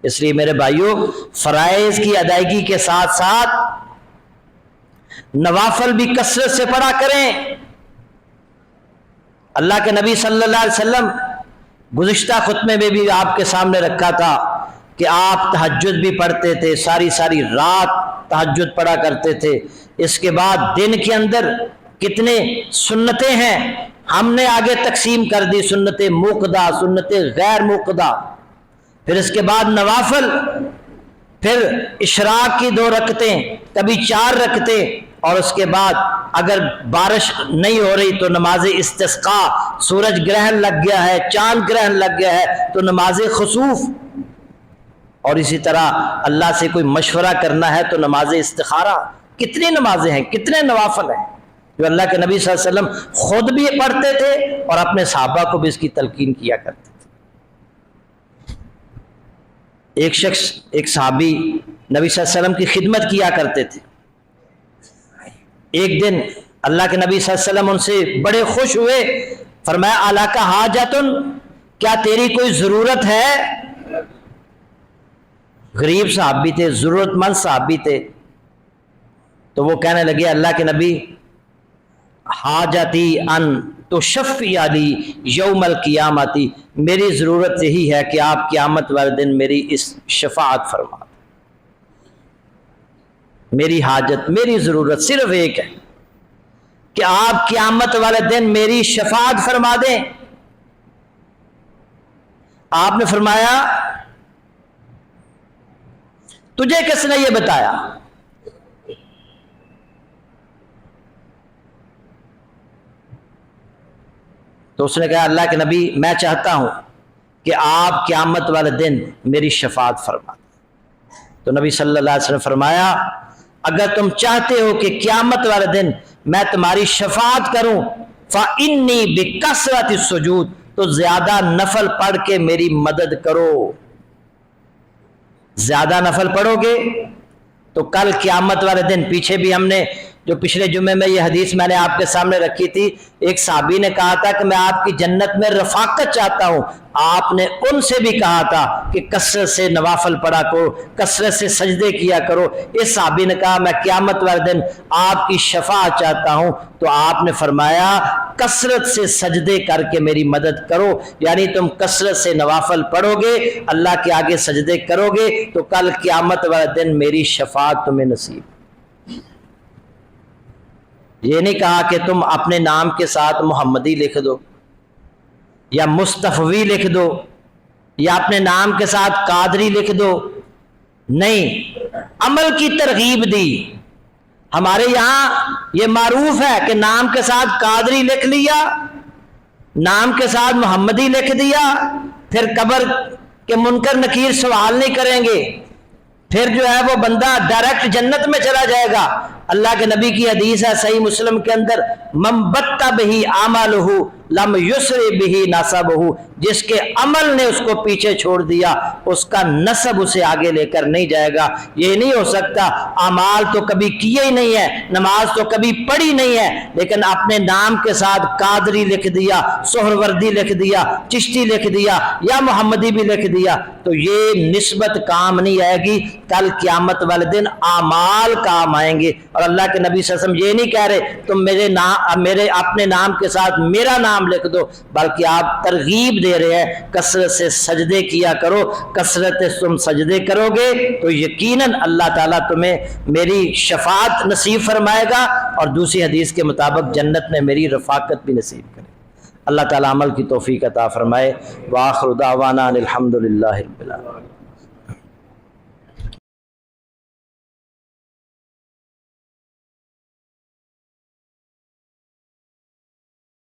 اس لیے میرے بھائیوں، فرائض کی ادائیگی کے ساتھ ساتھ نوافل بھی کثرت سے پڑھا کریں۔ اللہ کے نبی صلی اللہ علیہ وسلم گزشتہ خطبے میں بھی آپ کے سامنے رکھا تھا کہ آپ تہجد بھی پڑھتے تھے، ساری ساری رات تہجد پڑھا کرتے تھے۔ اس کے بعد دن کے اندر کتنے سنتیں ہیں ہم نے آگے تقسیم کر دی، سنت موقدہ، سنت غیر موقدہ، پھر اس کے بعد نوافل، پھر اشراق کی 2 رکعتیں، کبھی 4 رکعتیں، اور اس کے بعد اگر بارش نہیں ہو رہی تو نماز استسقاء، سورج گرہن لگ گیا ہے، چاند گرہن لگ گیا ہے تو نماز خسوف، اور اسی طرح اللہ سے کوئی مشورہ کرنا ہے تو نماز استخارہ۔ کتنی نمازیں ہیں، کتنے نوافل ہیں جو اللہ کے نبی صلی اللہ علیہ وسلم خود بھی پڑھتے تھے اور اپنے صحابہ کو بھی اس کی تلقین کیا کرتے تھے۔ ایک صحابی نبی صلی اللہ علیہ وسلم کی خدمت کیا کرتے تھے۔ ایک دن اللہ کے نبی صلی اللہ علیہ وسلم ان سے بڑے خوش ہوئے، فرمایا الاک حاجتن، کیا تیری کوئی ضرورت ہے؟ غریب صحابی تھے، ضرورت مند صحابی تھے، تو وہ کہنے لگے اللہ کے نبی، حاجتی ان تشفی علی یوم القیامت، میری ضرورت یہی ہے کہ آپ قیامت والے دن میری اس شفاعت فرما دیں۔ میری حاجت، میری ضرورت صرف ایک ہے کہ آپ قیامت والے دن میری شفاعت فرما دیں۔ آپ نے فرمایا تجھے کس نے یہ بتایا؟ تو اس نے کہا اللہ کے نبی میں چاہتا ہوں کہ آپ قیامت والے دن میری شفاعت فرما دیں۔ تو نبی صلی اللہ علیہ وسلم فرمایا اگر تم چاہتے ہو کہ قیامت والے دن میں تمہاری شفاعت کروں فإنی بکثرت السجود، تو زیادہ نفل پڑھ کے میری مدد کرو۔ زیادہ نفل پڑھو گے تو کل قیامت والے دن، پیچھے بھی ہم نے جو پچھلے جمعے میں یہ حدیث میں نے آپ کے سامنے رکھی تھی، ایک صحابی نے کہا تھا کہ میں آپ کی جنت میں رفاقت چاہتا ہوں، آپ نے ان سے بھی کہا تھا کہ کثرت سے نوافل پڑھا کرو، کثرت سے سجدے کیا کرو۔ اس صحابی نے کہا میں قیامت والے دن آپ کی شفاعت چاہتا ہوں، تو آپ نے فرمایا کثرت سے سجدے کر کے میری مدد کرو، یعنی تم کثرت سے نوافل پڑھو گے، اللہ کے آگے سجدے کرو گے تو کل قیامت والے دن میری شفاعت تمہیں نصیب۔ یہ نہیں کہا کہ تم اپنے نام کے ساتھ محمدی لکھ دو یا مصطفی لکھ دو یا اپنے نام کے ساتھ قادری لکھ دو، نہیں، عمل کی ترغیب دی۔ ہمارے یہاں یہ معروف ہے کہ نام کے ساتھ قادری لکھ لیا، نام کے ساتھ محمدی لکھ دیا، پھر قبر کے منکر نکیر سوال نہیں کریں گے، پھر جو ہے وہ بندہ ڈائریکٹ جنت میں چلا جائے گا۔ اللہ کے نبی کی حدیث ہے صحیح مسلم کے اندر، من بطّ بہ اعمالہ لم یسر بہ نسبہ، جس کے عمل نے اس کو پیچھے چھوڑ دیا اس کا نسب اسے آگے لے کر نہیں جائے گا۔ یہ نہیں ہو سکتا اعمال تو کبھی کیے ہی نہیں ہے، نماز تو کبھی پڑھی نہیں ہے، لیکن اپنے نام کے ساتھ قادری لکھ دیا، سہروردی لکھ دیا، چشتی لکھ دیا یا محمدی بھی لکھ دیا، تو یہ نسبت کام نہیں آئے گی۔ کل قیامت والے دن اعمال کام آئیں گے۔ اور اللہ کے نبی صلی اللہ علیہ وسلم یہ نہیں کہہ رہے تم میرے اپنے نام کے ساتھ میرا نام لکھ دو، بلکہ آپ ترغیب دے رہے ہیں کثرت سے سجدے کیا کرو، کثرت سے تم سجدے کرو گے تو یقیناً اللہ تعالیٰ تمہیں میری شفاعت نصیب فرمائے گا، اور دوسری حدیث کے مطابق جنت میں میری رفاقت بھی نصیب کرے۔ اللہ تعالیٰ عمل کی توفیق عطا فرمائے۔ وآخر دعوانا الحمد للہ رب العالمین۔